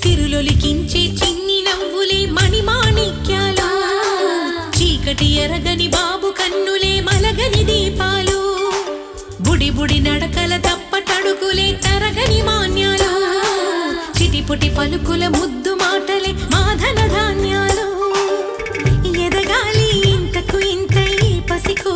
సిరులొలికించే చిన్ని నవ్వులే మణిమాణిక్యాలు, చీకటి ఎరగని బాబు కన్నులే మలగని దీపాలు, బుడి బుడి నడకల తప్పటడుగులే తరగని మాన్యాలు, చిటిపుటి పలుకుల ముద్దు మాటలే మాధన ధాన్యాలు. ఎదగాలి ఇంతకు ఇంత ఈ పసికో